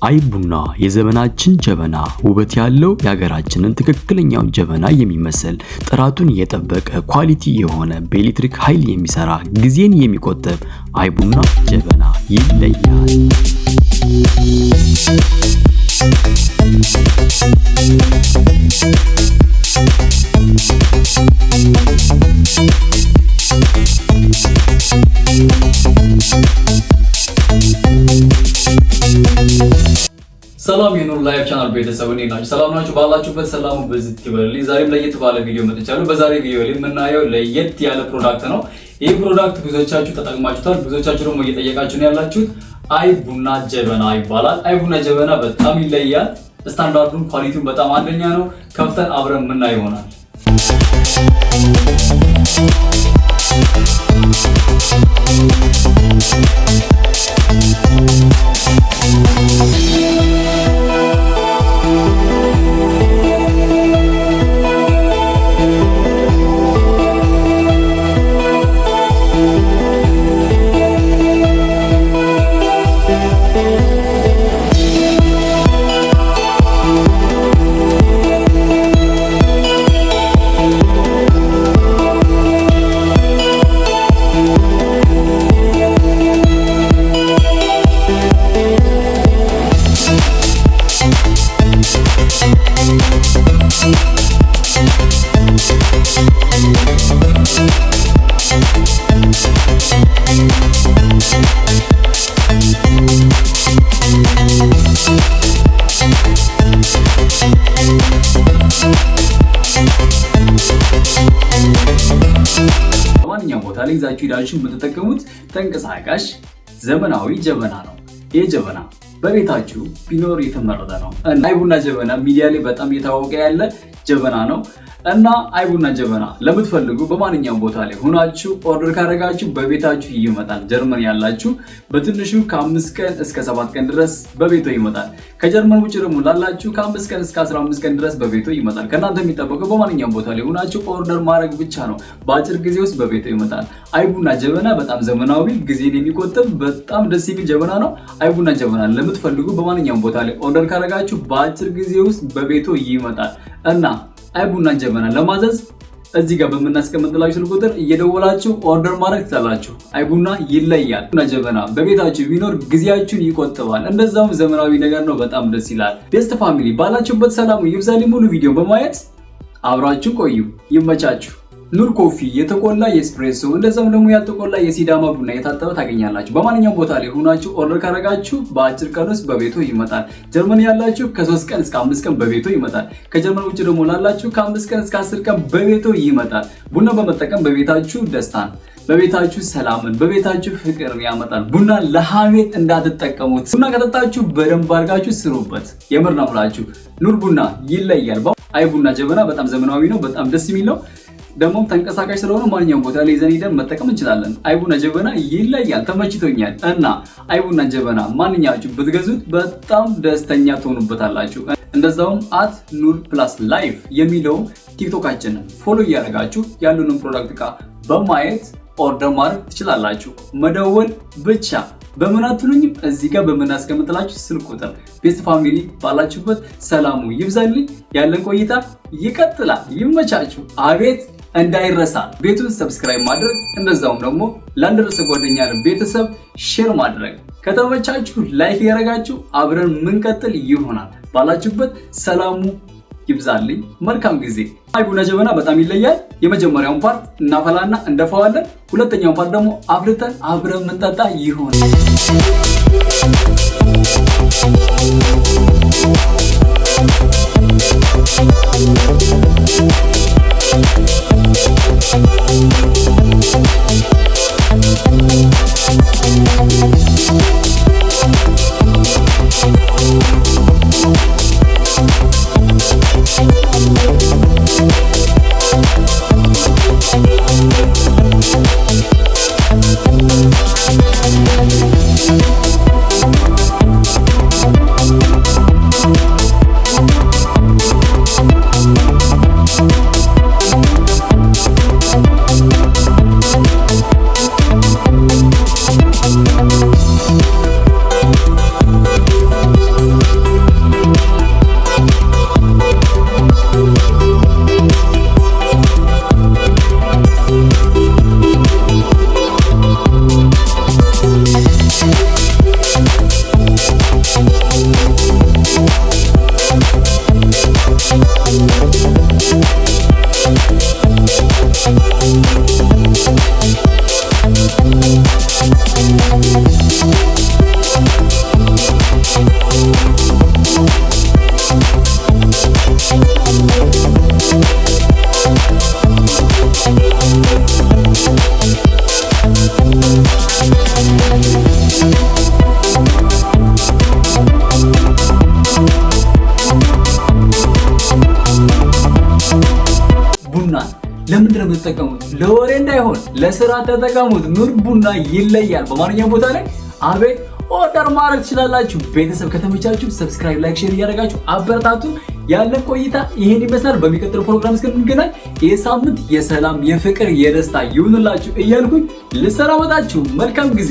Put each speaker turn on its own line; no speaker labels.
አይ ቡና የዘመናችን ጀበና ውበት ያለው የሀገራችንን ትክክለኛው ጀበና የሚመስል ጥራቱን የጠበቀ ኳሊቲ የሆነ በኤሌክትሪክ ኃይል የሚሰራ ጊዜን የሚቆጥብ አይ ቡና ጀበና ይለያል።
ሰላም የኑር ላይቭ ቻናል ቤተሰብ እንዴት ናችሁ? ሰላም ናችሁ? ባላችሁበት ሰላሙ በዚህ ይበልልኝ። ዛሬም ለየት ባለ ቪዲዮ መጥቻለሁ። በዛሬ ቪዲዮ ላይ የምናየው ለየት ያለ ፕሮዳክት ነው። ይህ ፕሮዳክት ብዙዎቻችሁ ተጠቅማችሁታል፣ ብዙዎቻችሁ ደግሞ እየጠየቃችሁ ነው ያላችሁት። አይ ቡና ጀበና ይባላል። አይ ቡና ጀበና በጣም ይለያል። ስታንዳርዱን ኳሊቲውን በጣም አንደኛ ነው። ከፍተን አብረን የምናየው ይሆናል። በማንኛውም ቦታ ላይ ይዛችሁ ሄዳችሁ የምትጠቀሙት ተንቀሳቃሽ ዘመናዊ ጀበና ነው። ይህ ጀበና በቤታችሁ ቢኖር የተመረጠ ነው። አይ ቡና ጀበና ሚዲያ ላይ በጣም እየታወቀ ያለ ጀበና ነው እና አይ ቡና ጀበና ለምትፈልጉ በማንኛውም ቦታ ላይ ሆናችሁ ኦርደር ካደረጋችሁ በቤታችሁ ይመጣል። ጀርመን ያላችሁ በትንሹ ከ5 ቀን እስከ 7 ቀን ድረስ በቤቶ ይመጣል። ከጀርመን ውጭ ደግሞ ላላችሁ ከ5 ቀን እስከ 15 ቀን ድረስ በቤቶ ይመጣል። ከእናንተ የሚጠበቀው በማንኛውም ቦታ ላይ ሆናችሁ ኦርደር ማድረግ ብቻ ነው። በአጭር ጊዜ ውስጥ በቤቶ ይመጣል። አይ ቡና ጀበና በጣም ዘመናዊ፣ ጊዜን የሚቆጥብ በጣም ደስ የሚል ጀበና ነው። አይ ቡና ጀበና ለምትፈልጉ በማንኛውም ቦታ ላይ ኦርደር ካደረጋችሁ በአጭር ጊዜ ውስጥ በቤቶ ይመጣል እና አይ ቡና ጀበና ለማዘዝ እዚህ ጋር በምናስቀምጥላችሁ ስልክ ቁጥር እየደወላችሁ ኦርደር ማድረግ ትችላላችሁ። አይ ቡና ይለያል። ቡና ጀበና በቤታችሁ ቢኖር ጊዜያችሁን ይቆጥባል። እንደዛውም ዘመናዊ ነገር ነው። በጣም ደስ ይላል። ቤስት ፋሚሊ ባላችሁበት ሰላሙ ይብዛልኝ። ሙሉ ቪዲዮ በማየት አብራችሁ ቆዩ። ይመቻችሁ። ኑር ኮፊ የተቆላ የኤስፕሬሶ እንደዛም ደግሞ ያልተቆላ የሲዳማ ቡና የታጠበ ታገኛላችሁ። በማንኛውም ቦታ ላይ ሆናችሁ ኦርደር ካደረጋችሁ በአጭር ቀን ውስጥ በቤቶ ይመጣል። ጀርመን ያላችሁ ከ3 ቀን እስከ 5 ቀን በቤቶ ይመጣል። ከጀርመን ውጭ ደግሞ ላላችሁ ከ5 ቀን እስከ 10 ቀን በቤቶ ይመጣል። ቡና በመጠቀም በቤታችሁ ደስታን፣ በቤታችሁ ሰላምን፣ በቤታችሁ ፍቅርን ያመጣል። ቡና ለሐሜት እንዳትጠቀሙት። ቡና ከጠጣችሁ በደንብ አድርጋችሁ ስሩበት። የምር ነው የምላችሁ። ኑር ቡና ይለያል። አይ ቡና ጀበና በጣም ዘመናዊ ነው። በጣም ደስ የሚል ነው። ደግሞ ተንቀሳቃሽ ስለሆነ ማንኛውም ቦታ ላይ ይዘን ሄደን መጠቀም እንችላለን። አይ ቡና ጀበና ይለያል። ተመችቶኛል እና አይ ቡና ጀበና ማንኛችሁ ብትገዙት በጣም ደስተኛ ትሆኑበታላችሁ። እንደዛውም @ኑር+ላይፍ የሚለው ቲክቶካችንን ፎሎ እያደረጋችሁ ያሉንን ፕሮዳክት ዕቃ በማየት ኦርደር ማድረግ ትችላላችሁ። መደወል ብቻ። በምን አትሉኝም? እዚህ ጋር በምናስቀምጥላችሁ ስልክ ቁጥር። ቤስት ፋሚሊ ባላችሁበት ሰላሙ ይብዛልኝ። ያለን ቆይታ ይቀጥላል። ይመቻችሁ። አቤት እንዳይረሳ ቤቱን ሰብስክራይብ ማድረግ እንደዛውም ደግሞ ላንደረሰ ጓደኛ ቤተሰብ ሼር ማድረግ። ከተመቻችሁ ላይክ ያደረጋችሁ አብረን ምንቀጥል ይሆናል። ባላችሁበት ሰላሙ ይብዛልኝ። መልካም ጊዜ። አይ ቡና ጀበና በጣም ይለያል። የመጀመሪያውን ፓርት እናፈላና እንደፋዋለን። ሁለተኛውን ፓርት ደግሞ አፍልተን አብረን ምንጠጣ ይሆናል። የምትጠቀሙት። ለወሬ እንዳይሆን ለስራ ተጠቀሙት። ኑር ቡና ይለያል። በማንኛውም ቦታ ላይ አቤት ኦርደር ማድረግ ትችላላችሁ። ቤተሰብ ከተመቻችሁ ሰብስክራይብ፣ ላይክ፣ ሼር እያደረጋችሁ አበረታቱ። ያለን ቆይታ ይሄን ይመስላል። በሚቀጥለው ፕሮግራም እስከምንገናኝ ይህ ሳምንት የሰላም የፍቅር የደስታ ይሁንላችሁ እያልኩኝ ልሰናበታችሁ። መልካም ጊዜ